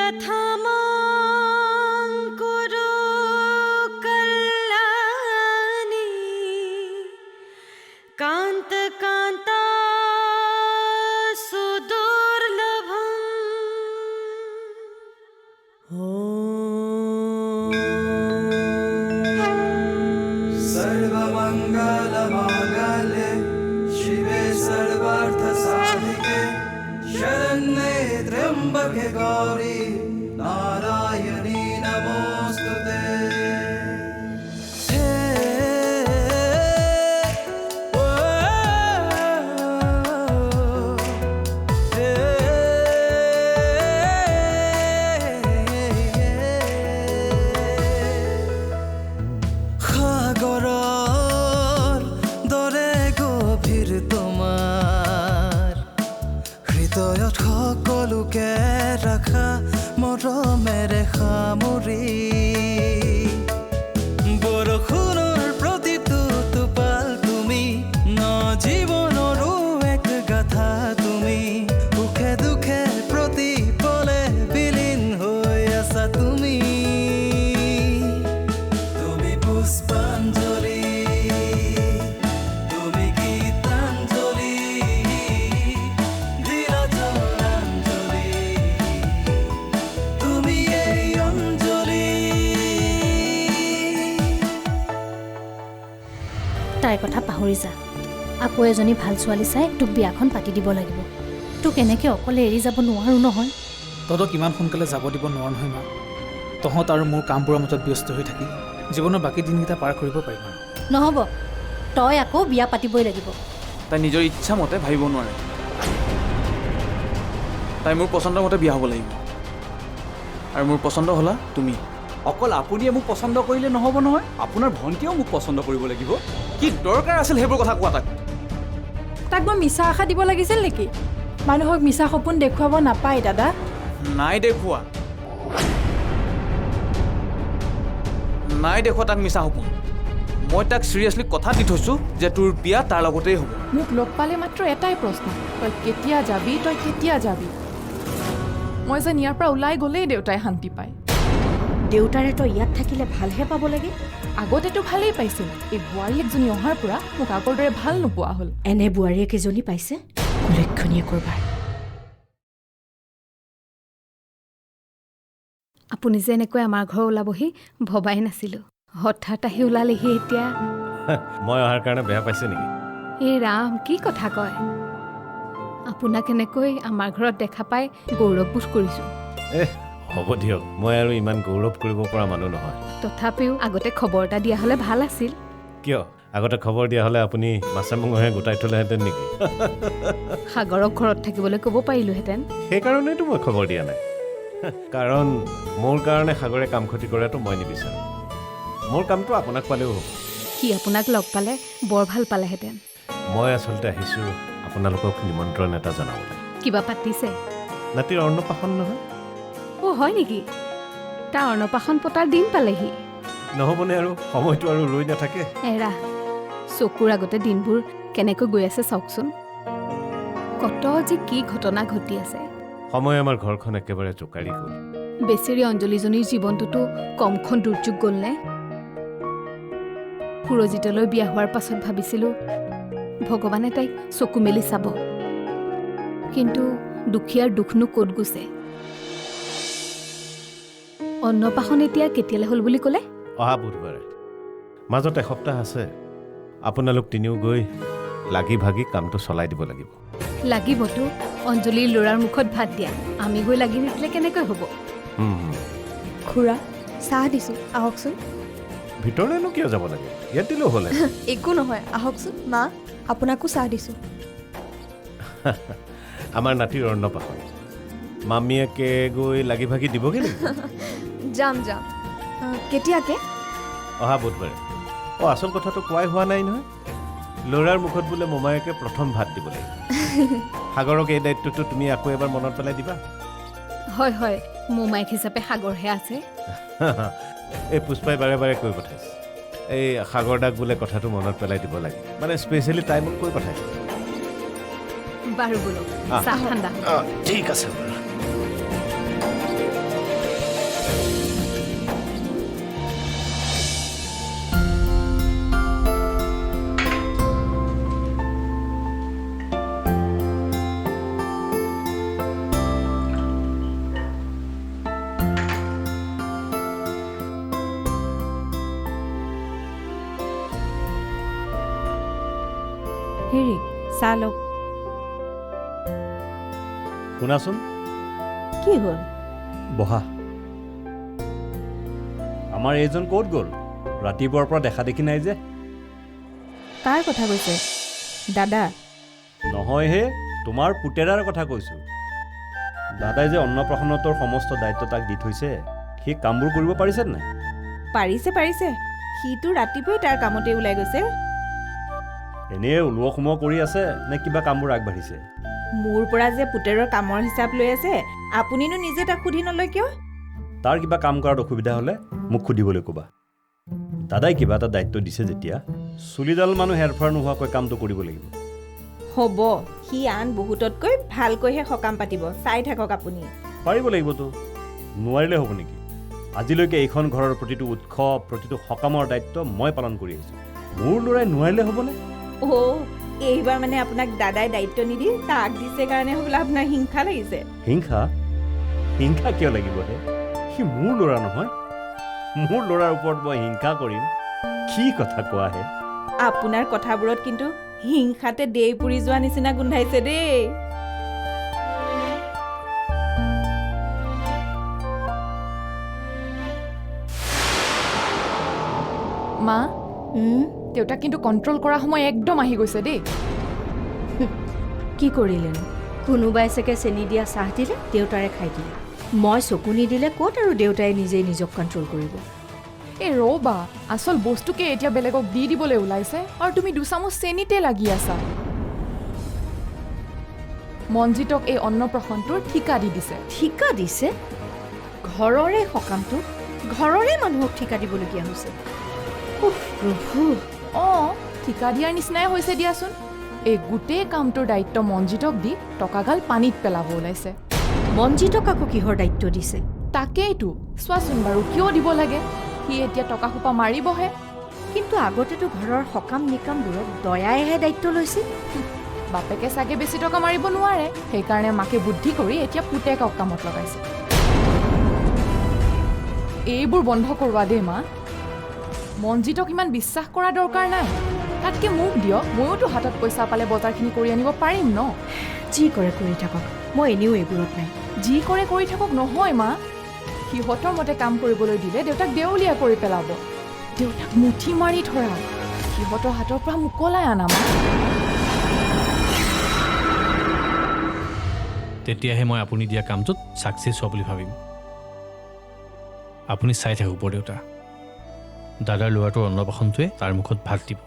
यथामां कुरु कल्याणी कान्त कान्ता सुदुर्लभम् सर्वमङ्गलमाङ्गल्ये शिवे सर्वार्थसाधिके शरण्ये त्र्यम्बके गौरी नारायणी नमोऽस्तुते সকলোকে ৰাখা মৰমেৰে সামৰি বৰষুণৰ প্ৰতিটো টোপাল তুমি ন জীৱনৰো এক গাথা তুমি সুখে দুখে প্ৰতি পলে বিলীন হৈ আছা তুমি তুমি পুষ্পাঞ্জলি তাইৰ কথা পাহৰি যা আকৌ এজনী ভাল ছোৱালী চাই তোক বিয়াখন পাতি দিব লাগিব তোক এনেকৈ অকলে এৰি যাব নোৱাৰো নহয় তহঁতক কিমান সোনকালে যাব দিব নোৱাৰো নহয় মা তহঁত আৰু মোৰ কামবোৰৰ মাজত ব্যস্ত হৈ থাকি জীৱনৰ বাকী দিনকেইটা পাৰ কৰিব পাৰিম আৰু নহ'ব তই আকৌ বিয়া পাতিবই লাগিব তাই নিজৰ ইচ্ছা মতে ভাবিব নোৱাৰে তাই মোৰ পচন্দৰ মতে বিয়া হ'ব লাগিব আৰু মোৰ পচন্দ হ'লা তুমি অকল আপুনিয়ে মোক পচন্দ কৰিলে নহ'ব নহয় আপোনাৰ ভণ্টিয়েও মোক পচন্দ কৰিব লাগিব কি দৰকাৰ আছিল সেইবোৰ কথা কোৱা তাক মই মিছা আশা দিব লাগিছিল নেকি মানুহক মিছা সপোন দেখুৱাব নাপায় দাদা নাই দেখুওৱা তাক মিছা সপোন মই তাক চিৰিয়াছলি কথা দি থৈছোঁ যে তোৰ বিয়া তাৰ লগতেই হ'ব মোক লগ পালে মাত্ৰ এটাই প্ৰশ্ন তই কেতিয়া যাবি মই যেন ইয়াৰ পৰা ওলাই গ'লেই দেউতাই শান্তি পায় দেউতাৰে তই ইয়াত থাকিলে ভালহে পাব লাগে আগতেতো ভালেই পাইছিল এই বোৱাৰী একজনী অহাৰ পৰা মোক আগৰ দৰে ভাল নোপোৱা হ'ল এনে বোৱাৰী একেজনী পাইছে উল্লেখনীয় কৰবাৰ আপুনি যে এনেকৈ আমাৰ ঘৰ ওলাবহি ভবাই নাছিলোঁ হঠাৎ আহি ওলালেহি এতিয়া মই অহাৰ কাৰণে বেয়া পাইছে নেকি এই ৰাম কি কথা কয় আপোনাক এনেকৈ আমাৰ ঘৰত দেখা পাই গৌৰৱবোধ কৰিছোঁ হ'ব দিয়ক মই আৰু ইমান গৌৰৱ কৰিব পৰা মানুহ নহয় তথাপিও আগতে খবৰ এটা দিয়া হ'লে ভাল আছিল কিয় আগতে খবৰ দিয়া হ'লে আপুনি মাছে মঙহে গোটাই থ'লেহেঁতেন নেকি সাগৰক ঘৰত থাকিবলৈ ক'ব পাৰিলোহেঁতেন সেইকাৰণেতো মই খবৰ দিয়া নাই কাৰণ মোৰ কাৰণে সাগৰে কাম ক্ষতি কৰাটো মই নিবিচাৰোঁ মোৰ কামটো আপোনাক পালেও হ'ব সি আপোনাক লগ পালে বৰ ভাল পালেহেঁতেন মই আচলতে আহিছোঁ আপোনালোকক নিমন্ত্ৰণ এটা জনাবলৈ কিবা পাতিছে নাতিৰ অন্নপ্ৰাশন নহয় হয় নেকি তাৰ অন্নপ্ৰাশন পতাৰ দিন পালেহি নহ'বনে আৰু সময়টো আৰু ৰৈ নাথাকে এৰা চকুৰ আগতে দিনবোৰ কেনেকৈ গৈ আছে চাওকচোন কত যে কি ঘটনা ঘটি আছে সময় আমাৰ ঘৰখন একেবাৰে জোকাৰি গ'ল বেচেৰী অঞ্জলীজনীৰ জীৱনটোতো কমখন দুৰ্যোগ গ'লনে সুৰজিতলৈ বিয়া হোৱাৰ পাছত ভাবিছিলোঁ ভগৱানে তাইক চকু মেলি চাব কিন্তু দুখীয়াৰ দুখনো ক'ত গৈছে অন্নপ্ৰাশন এতিয়া কেতিয়ালৈ হ'ল বুলি ক'লে অহা বুধবাৰে মাজত এসপ্তাহ আছে আপোনালোক তিনিও গৈ লাগি ভাগি কামটো চলাই দিব লাগিব লাগিবতো অঞ্জলীৰ ল'ৰাৰ মুখত ভাত দিয়া আমি গৈ লাগি নিদিলে কেনেকৈ হ'ব খুৰা চাহ দিছোঁ আহকচোন ভিতৰলৈনো কিয় যাব লাগে ইয়াত দিলেও হ'লে একো নহয় আহকচোন মা আপোনাকো চাহ দিছোঁ আমাৰ নাতিৰ অন্নপ্ৰাশন মামীয়েকে গৈ লাগি ভাগি দিবগৈ নেকি যাম কেতিয়াকে অহা বুধবাৰে আচল কথাটো কোৱাই হোৱা নাই নহয় ল'ৰাৰ মুখত বোলে মোমায়েকে প্ৰথম ভাত দিব লাগিব সাগৰক এই দায়িত্বটো তুমি আকৌ এবাৰ মনত পেলাই দিবা হয় হয় মোমায়েক হিচাপে সাগৰহে আছে এই পুষ্পাই বাৰে বাৰে কৈ পঠাইছে এই সাগৰদাক বোলে কথাটো মনত পেলাই দিব লাগে মানে স্পেচিয়েলি তাই মোক কৈ পঠাইছে বাৰু বোলো চাহ ঠাণ্ডা ঠিক আছে বাৰু চাহ লওক। শুনাচোন, কি হ'ল? বহা। আমাৰ এইজন ক'ত গ'ল? ৰাতিপুৱাৰ পৰা দেখা দেখি নাই যে। কাৰ কথা কৈছে? দাদা? নহয় হে, তোমাৰ পুতেৰাৰ কথা কৈছোঁ। দাদাই যে অন্নপ্ৰাশনটোৰ সমস্ত দায়িত্ব তাক দি থৈছে, সি কামবোৰ কৰিব পাৰিছে নাই? পাৰিছে। সিটো ৰাতিপুৱাই তাৰ কামতে ওলাই গৈছে। এনেই ওলোৱা সোমোৱা কৰি আছে নে কিবা কামবোৰ আগবাঢ়িছে? মোৰ পৰা যে পুতেৰৰ কামৰ হিচাপ লৈ আছে, আপুনিনো নিজে তাক সুধি নলয় কিয়? তাৰ কিবা কাম কৰাত অসুবিধা হ'লে মোক সুধিবলৈ ক'বা। দাদাই কিবা এটা দায়িত্ব দিছে যেতিয়া, চুলিডাল মানুহ হেৰফেৰ নোহোৱাকৈ কামটো কৰিব লাগিব। হ'ব, সি আন বহুততকৈ ভালকৈহে সকাম পাতিব, চাই থাকক আপুনি। পাৰিব লাগিবতো, নোৱাৰিলে হ'ব নেকি? আজিলৈকে এইখন ঘৰৰ প্ৰতিটো উৎসৱ, প্ৰতিটো সকামৰ দায়িত্ব মই পালন কৰি আহিছোঁ। মোৰ ল'ৰাই নোৱাৰিলে হ'বনে? এইবাৰ মানে আপোনাক দাদাই দায়িত্ব নিদি তাক দিছে কাৰণে হ'বলা আপোনাৰ হিংসা লাগিছে। হিংসা কিয় লাগিব হে? সি মোৰ ল'ৰা নহয়। মোৰ ল'ৰাৰ ওপৰত মই হিংসা কৰিম? কি কথা কোৱা হে? আপোনাৰ কথাবোৰত কিন্তু হিংসাতে দেই পুৰি যোৱা নিচিনা গোন্ধাইছে দেই। মা, দেউতাক কিন্তু কণ্ট্ৰল কৰা সময় একদম আহি গৈছে দেই। কি কৰিলেনো? কোনোবাই চাগে চেনি দিয়া চাহ দিলে, দেউতাৰে খাই দিলে। মই চকু নিদিলে ক'ত আৰু দেউতাই নিজেই নিজক কণ্ট্ৰল কৰিব? এই ৰ'বা, আচল বস্তুকে এতিয়া বেলেগক দি দিবলৈ ওলাইছে আৰু তুমি দুচামুচ চেনিতে লাগি আছা। মনজিতক এই অন্নপ্ৰাশনটোৰ ঠিকা দি দিছে। ঠিকা দিছে? ঘৰৰে সকামটো ঘৰৰে মানুহক ঠিকা দিবলগীয়া হৈছে। প্ৰভু! ঠিকা দিয়াৰ নিচিনাই হৈছে দিয়াচোন। এই গোটেই কামটোৰ দায়িত্ব মনজিতক দি টকাগাল পানীত পেলাব ওলাইছে। মনজিতক আকৌ কিহৰ দায়িত্ব দিছে? তাকেইতো, চোৱাচোন বাৰু কিয় দিব লাগে? সি এতিয়া টকা সোপা মাৰিবহে। কিন্তু আগতেতো ঘৰৰ সকাম নিকামবোৰত দয়াইহে দায়িত্ব লৈছিল। বাপেকে চাগে বেছি টকা মাৰিব নোৱাৰে, সেইকাৰণে মাকে বুদ্ধি কৰি এতিয়া পুতেকক কামত লগাইছে। এইবোৰ বন্ধ কৰোৱা দেই মা। মনজিতক ইমান বিশ্বাস কৰা দৰকাৰ নাই। তাতকে মোক দিয়ক, ময়োতো হাতত পইচা পালে বজাৰখিনি কৰি আনিব পাৰিম ন। যি কৰে কৰি থাকক, মই এনেও এইবোৰত নাই। যি কৰে কৰি থাকক নহয় মা। সিহঁতৰ মতে কাম কৰিবলৈ দিলে দেউতাক দেউলীয়া কৰি পেলাব। দেউতাক মুঠি মাৰি ধৰা, সিহঁতৰ হাতৰ পৰা মোকলাই আনা মা। তেতিয়াহে মই আপুনি দিয়া কামটোত ছাকচেছ হোৱা বুলি ভাবিম। আপুনি চাই থাকক বৰদেউতা, দাদাৰ ল'ৰাটোৰ অন্নপ্ৰাশনটোৱে তাৰ মুখত ভাত দিব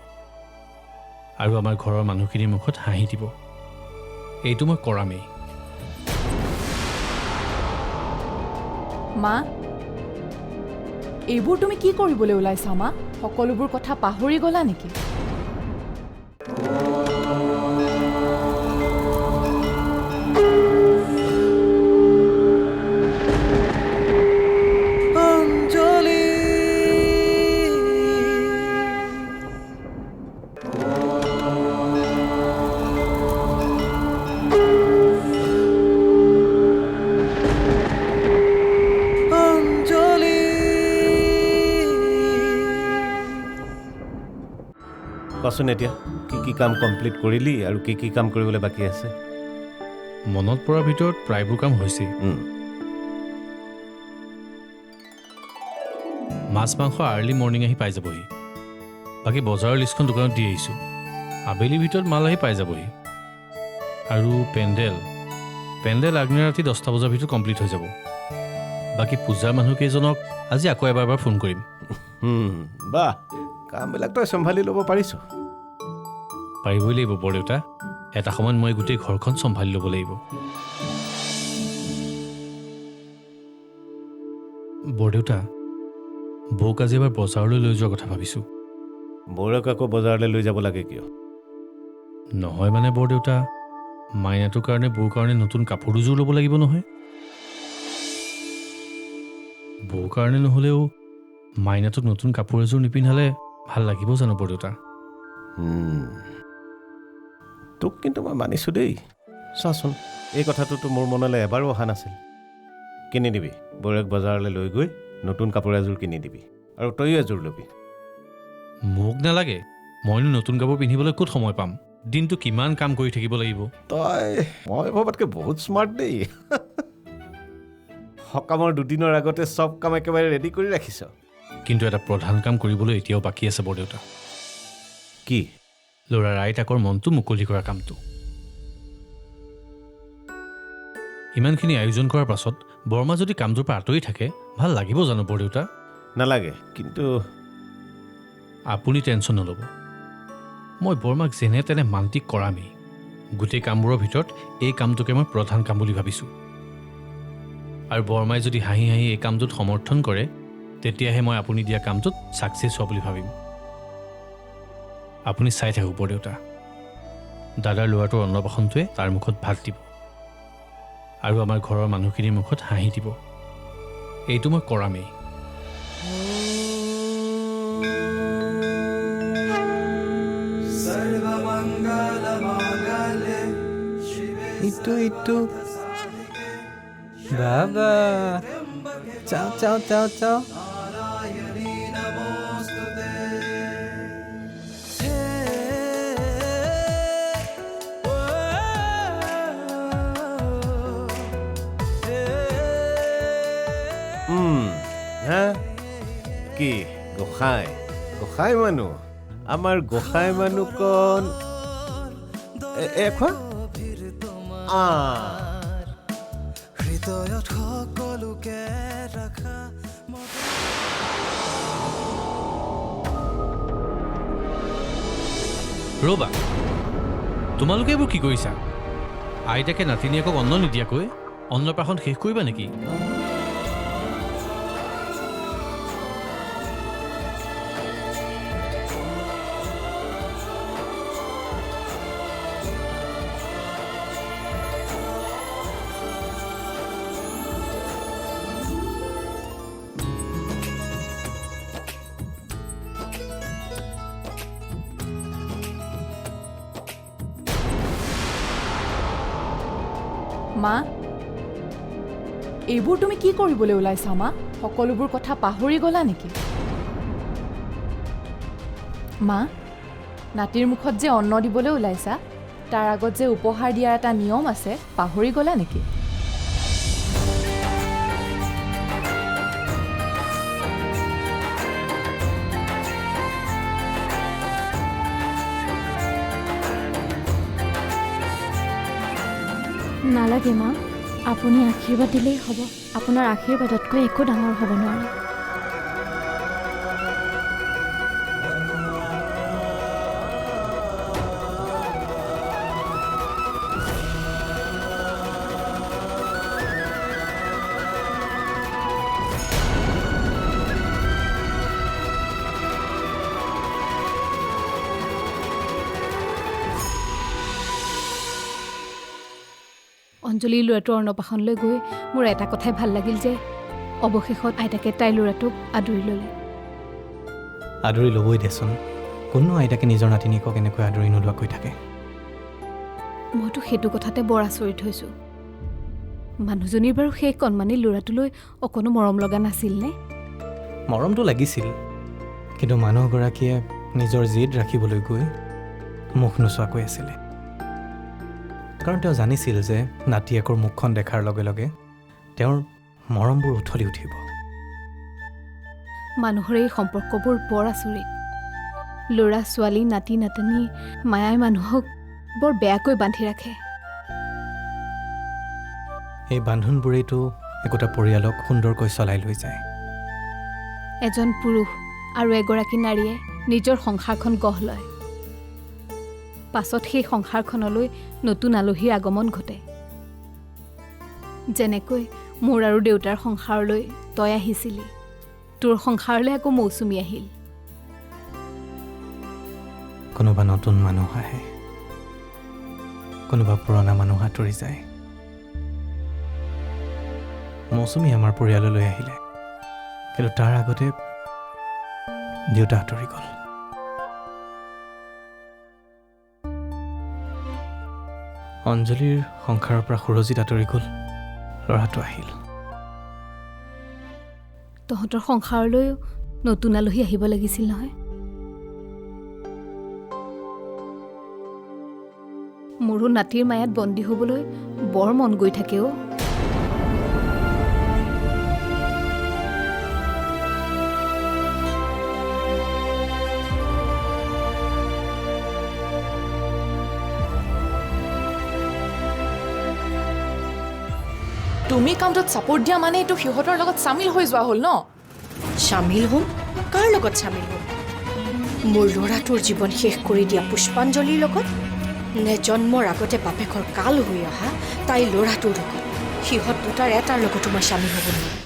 আৰু আমাৰ ঘৰৰ মানুহখিনিৰ মুখত হাঁহি দিব। এইটো মই কৰামেই। মা, এইবোৰ তুমি কি কৰিবলৈ ওলাইছা মা? সকলোবোৰ কথা পাহৰি গলা নেকি? কচোন এতিয়া কি কাম কমপ্লিট কৰিলি আৰু কি কাম কৰিবলৈ বাকী আছে? মনত পৰাৰ ভিতৰত প্ৰায়বোৰ কাম হৈছেই। মাছ মাংস আৰ্লি মৰ্ণিং আহি পাই যাবহি। বাকী বজাৰৰ লিষ্টখন দোকানত দি আহিছোঁ। আবেলিৰ ভিতৰত মাল আহি পাই যাবহি। আৰু পেণ্ডেল আগদিনা ৰাতি 10টা বজাৰ ভিতৰত কমপ্লিট হৈ যাব। বাকী পূজাৰ মানুহকেইজনক আজি আকৌ এবাৰ ফোন কৰিম। বাহ, কামবিলাক তই চম্ভালি ল'ব পাৰিছ। পাৰিবই লাগিব বৰদেউতা। এটা সময়ত মই গোটেই ঘৰখন চম্ভালি ল'ব লাগিব। বৰদেউতা, বৌক আজি এবাৰ বজাৰলৈ লৈ যোৱাৰ কথা ভাবিছোঁ। বৌৰক আকৌ বজাৰলৈ লৈ যাব লাগে কিয়? নহয় মানে বৰদেউতা, মাইনাটোৰ কাৰণে বৌৰ কাৰণে নতুন কাপোৰ দুযোৰ ল'ব লাগিব নহয়। বৌৰ কাৰণে নহ'লেও মাইনাটোক নতুন কাপোৰ এযোৰ নিপিন্ধালে ভাল লাগিব জানো বৰদেউতা? তোক কিন্তু মই মানিছোঁ দেই। চাচোন, এই কথাটোতো মোৰ মনলৈ এবাৰো অহা নাছিল। কিনি দিবি, বৌৰক বজাৰলৈ লৈ গৈ নতুন কাপোৰ এযোৰ কিনি দিবি আৰু তয়ো এযোৰ ল'বি। মোক নালাগে, মইনো নতুন কাপোৰ পিন্ধিবলৈ ক'ত সময় পাম? দিনটো কিমান কাম কৰি থাকিব লাগিব। মই ভবাতকৈ বহুত স্মাৰ্ট দেই। সকামৰ দুদিনৰ আগতে চব কাম একেবাৰে ৰেডি কৰি ৰাখিছ। কিন্তু এটা প্ৰধান কাম কৰিবলৈ এতিয়াও বাকী আছে বৰদেউতা। কি? ল'ৰাৰ আইতাকৰ মনটো মুকলি কৰা কামটো। ইমানখিনি আয়োজন কৰাৰ পাছত বৰমা যদি কামটোৰ পৰা আঁতৰি থাকে ভাল লাগিব জানো বৰদেউতা? নালাগে, কিন্তু আপুনি টেনশ্যন নল'ব। মই বৰমাক যেনে তেনে মান্তি কৰামেই। গোটেই কামবোৰৰ ভিতৰত এই কামটোকে মই প্ৰধান কাম বুলি ভাবিছোঁ। আৰু বৰমাই যদি হাঁহি হাঁহি এই কামটোত সমৰ্থন কৰে তেতিয়াহে মই আপুনি দিয়া কামটোত ছাকচেছ হোৱা বুলি ভাবিম। আপুনি চাই থাকক বৰদেউতা, দাদাৰ ল'ৰাটোৰ অন্নপ্ৰাশনটোৱে তাৰ মুখত ভাত দিব আৰু আমাৰ ঘৰৰ মানুহখিনিৰ মুখত হাঁহি দিব। এইটো মই কৰামেই। ইটো বাবা চাও কি গোসাঁই মানুহ, আমাৰ গোসাঁই মানুহ কণ এখন হৃদয়ত সকলোকে ৰাখা। ৰ'বা, তোমালোকে এইবোৰ কি কৰিছা? আইতাকে নাতিনীয়েকক অন্ন নিদিয়াকৈ অন্নপ্ৰাশন শেষ কৰিবা নেকি? মা, এইবোৰ তুমি কি কৰিবলৈ ওলাইছা মা? সকলোবোৰ কথা পাহৰি গ'লা নেকি? মা, নাতিৰ মুখত যে অন্ন দিবলৈ ওলাইছা তাৰ আগত যে উপহাৰ দিয়াৰ এটা নিয়ম আছে, পাহৰি গ'লা নেকি? নালাগে মা, আপুনি আশীৰ্বাদ দিলেই হ'ব। আপোনাৰ আশীৰ্বাদতকৈ একো ডাঙৰ হ'ব নোৱাৰে। অঞ্জলিৰ ল'ৰাটোৰ অন্নপ্ৰাশনলৈ গৈ মোৰ এটা কথাই ভাল লাগিল যে অৱশেষত আইতাকে তাইৰ ল'ৰাটোক আদৰি ল'লে। আদৰি ল'বই দেচোন, কোনো আইতাকে নিজৰ নাতিনীয়েকক এনেকৈ আদৰি নোলোৱাকৈ থাকে। মইতো সেইটো কথাতে বৰ আচৰিত হৈছোঁ। মানুহজনীৰ বাৰু সেই কণমানি ল'ৰাটোলৈ অকণো মৰম লগা নাছিল নে? মৰমটো লাগিছিল, কিন্তু মানুহগৰাকীয়ে নিজৰ জেদ ৰাখিবলৈ গৈ মুখ নোচোৱাকৈ আছিলে। কাৰণ তেওঁ জানিছিল যে নাতিয়েকৰ মুখখন দেখাৰ লগে লগে তেওঁৰ মৰমবোৰ উঠলি উঠিব। মানুহৰ এই সম্পৰ্কবোৰ বৰ আচৰিত। ল'ৰা ছোৱালী নাতি নাতিনী মায়াই মানুহক বৰ বেয়াকৈ বান্ধি ৰাখে। এই বান্ধোনবোৰেইতো একোটা পৰিয়ালক সুন্দৰকৈ চলাই লৈ যায়। এজন পুৰুষ আৰু এগৰাকী নাৰীয়ে নিজৰ সংসাৰখন গঢ় লয়, পাছত সেই সংসাৰখনলৈ নতুন আলহীৰ আগমন ঘটে। যেনেকৈ মোৰ আৰু দেউতাৰ সংসাৰলৈ তই আহিছিলি, তোৰ সংসাৰলৈ আকৌ মৌচুমী আহিল। কোনোবা নতুন মানুহ আহে, কোনোবা পুৰণা মানুহ আঁতৰি যায়। মৌচুমী আমাৰ পৰিয়াললৈ আহিলে, কিন্তু তাৰ আগতে দেউতা আঁতৰি গ'ল। অঞ্জলিৰ সংসাৰৰ পৰা সুৰজিত আঁতৰি গ'ল, ল'ৰাটো আহিল। তহঁতৰ সংসাৰলৈও নতুন আলহী আহিব লাগিছিল নহয়। মোৰো নাতিৰ মায়াত বন্দী হ'বলৈ বৰ মন গৈ থাকে অ'। তুমি কামটোত ছাপোৰ্ট দিয়া মানে এইটো সিহঁতৰ লগত চামিল হৈ যোৱা হ'ল ন? চামিল হ'ম? কাৰ লগত চামিল হ'ম? মোৰ ল'ৰাটোৰ জীৱন শেষ কৰি দিয়া পুষ্পাঞ্জলিৰ লগত, নে জন্মৰ আগতে বাপেকৰ কাল হৈ অহা তাইৰ ল'ৰাটোৰ লগত? সিহঁত দুটাৰ এটাৰ লগতো মই চামিল হ'ব নোৱাৰোঁ।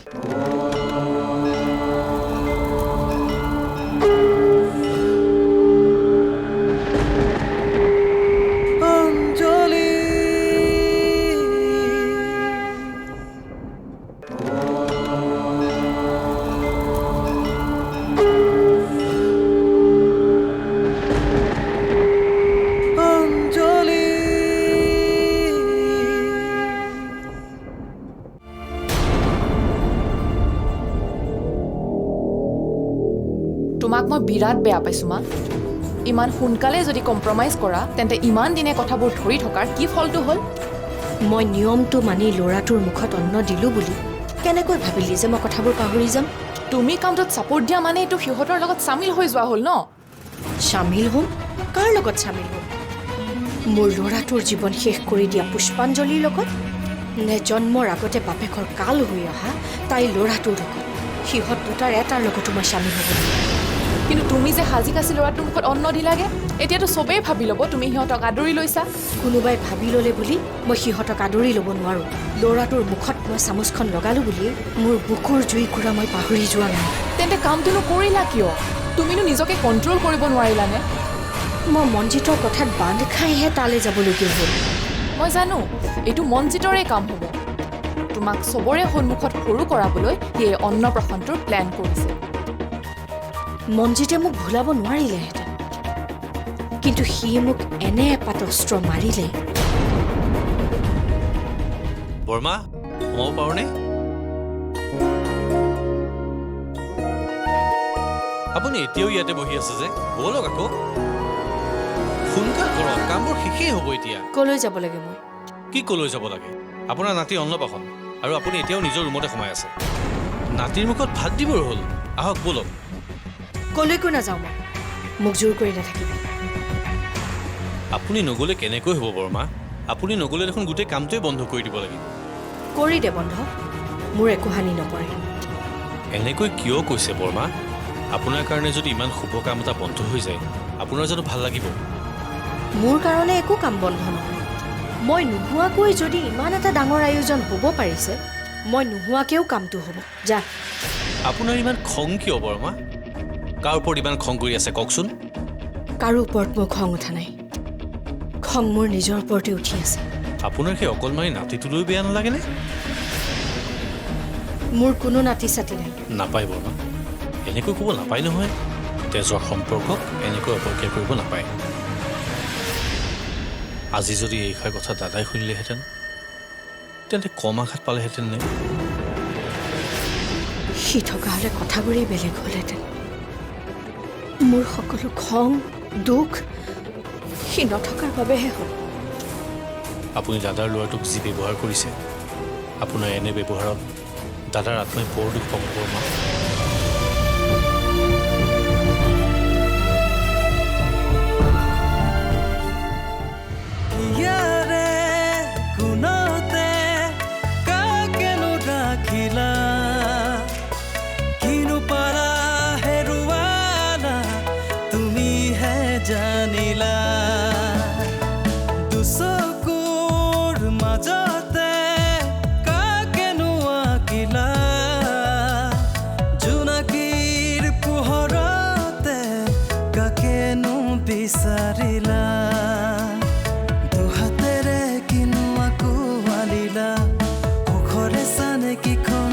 তোমাক মই বিৰাট বেয়া পাইছোঁ মা। ইমান সোনকালে যদি কম্প্ৰমাইজ কৰা তেন্তে ইমান দিনে কথাবোৰ ধৰি থকাৰ কি ফলটো হ'ল? মই নিয়মটো মানি ল'ৰাটোৰ মুখত অন্ন দিলোঁ বুলি কেনেকৈ ভাবিলি যে মই কথাবোৰ পাহৰি যাম? তুমি কামটোত ছাপোৰ্ট দিয়া মানে এইটো সিহঁতৰ লগত চামিল হৈ যোৱা হ'ল ন? চামিল হ'ম? কাৰ লগত চামিল হ'ম? মোৰ ল'ৰাটোৰ জীৱন শেষ কৰি দিয়া পুষ্পাঞ্জলিৰ লগত, নে জন্মৰ আগতে বাপেকৰ কাল হৈ অহা তাইৰ ল'ৰাটোৰ লগত? সিহঁত দুটাৰ এটাৰ লগতো মই চামিল হ'ব নোৱাৰোঁ। কিন্তু তুমি যে সাজি কাচি ল'ৰাটোৰ মুখত অন্ন দিলাগে, এতিয়াতো চবেই ভাবি ল'ব তুমি সিহঁতক আদৰি লৈছা। কোনোবাই ভাবি ল'লে বুলি মই সিহঁতক আদৰি ল'ব নোৱাৰোঁ। ল'ৰাটোৰ মুখত মই চামুচখন লগালোঁ বুলিয়ে মোৰ বুকুৰ জুইকুৰা মই পাহৰি যোৱা নাই। তেন্তে কামটোনো কৰিলা কিয়? তুমিনো নিজকে কণ্ট্ৰল কৰিব নোৱাৰিলানে? মই মনজিতৰ কথাত বান্ধ খাইহে তালৈ যাবলগীয়া হ'ল। মই জানো এইটো মনজিতৰে কাম হ'ব। তোমাক চবৰে সন্মুখত সৰু কৰাবলৈ সেয়ে অন্নপ্ৰশনটোৰ প্লেন কৰিছে। মনজিতে মোক ভুলাব নোৱাৰিলেহেঁতেন, কিন্তু সি মোক এনে এপাত অস্ত্ৰ মাৰিলে। বৰ্মা, সোমাব পাৰোনে? আপুনি এতিয়াও ইয়াতে বহি আছে যে, ব'লক আকৌ। সোনকাল কৰক, কামবোৰ শেষেই হ'ব এতিয়া। কলৈ যাব লাগে মই? কি কলৈ যাব লাগে? আপোনাৰ নাতি অন্নপ্ৰাশন, আৰু আপুনি এতিয়াও নিজৰ ৰুমতে সোমাই আছে। নাতিৰ মুখত ভাত দিবৰ হ'ল। আহক ব'লক। কলৈকো নাযাওঁ মই, মোক জোৰ কৰি নাথাকিবি। আপুনি নগ'লে কেনেকৈ হ'ব বৰ্মা? আপুনি নগ'লে দেখোন গোটেই কামটোৱে বন্ধ কৰি দিব লাগিব। কৰি দে বন্ধ, মোৰ একো হানি নপৰে। এনেকৈ কিয় কৈছে বৰ্মা? আপোনাৰ কাৰণে যদি ইমান শুভ কাম এটা বন্ধ হৈ যায়, আপোনাৰ জানো ভাল লাগিব? মোৰ কাৰণে একো কাম বন্ধ নহয়। মই নোহোৱাকৈ যদি ইমান এটা ডাঙৰ আয়োজন হ'ব পাৰিছে, মই নোহোৱাকৈও কামটো হ'ব। যা। আপোনাৰ ইমান খং কিয় বৰ্মা? কাৰ ওপৰত ইমান খং কৰি আছে কওকচোন? কাৰো ওপৰত মোৰ খং উঠা নাই, খং মোৰ নিজৰ ওপৰতে উঠি আছে। আপোনাৰ সেই অকলমাৰী নাতিটোলৈ বেয়া নালাগেনে? মোৰ কোনো নাতি চাতি নাই। নাপায় বৰ্মা, এনেকৈ ক'ব নাপায় নহয়। তেজৰ সম্পৰ্কক এনেকৈ অৱজ্ঞা কৰিব নাপায়। আজি যদি এইষাৰ কথা দাদাই শুনিলেহেঁতেন, তেন্তে কম আঘাত পালেহেঁতেন নে? সি থকা হ'লে কথাবোৰেই বেলেগ হ'লহেঁতেন। মোৰ সকলো খং দুখ সি নথকাৰ বাবেহে হ'ল। আপুনি দাদাৰ ল'ৰাটোক যি ব্যৱহাৰ কৰিছে, আপোনাৰ এনে ব্যৱহাৰত দাদাৰ আত্মাই বৰ দুখ পাব বৰ্মা। জানিলা দুচকুৰ মাজতে কাকেনো আঁকিলা, জোনাকীৰ পোহৰতে কাকেনো বিচাৰিলা, দুহাতেৰে কিনো আকোৱালিলা, সুখৰে চানে কিখন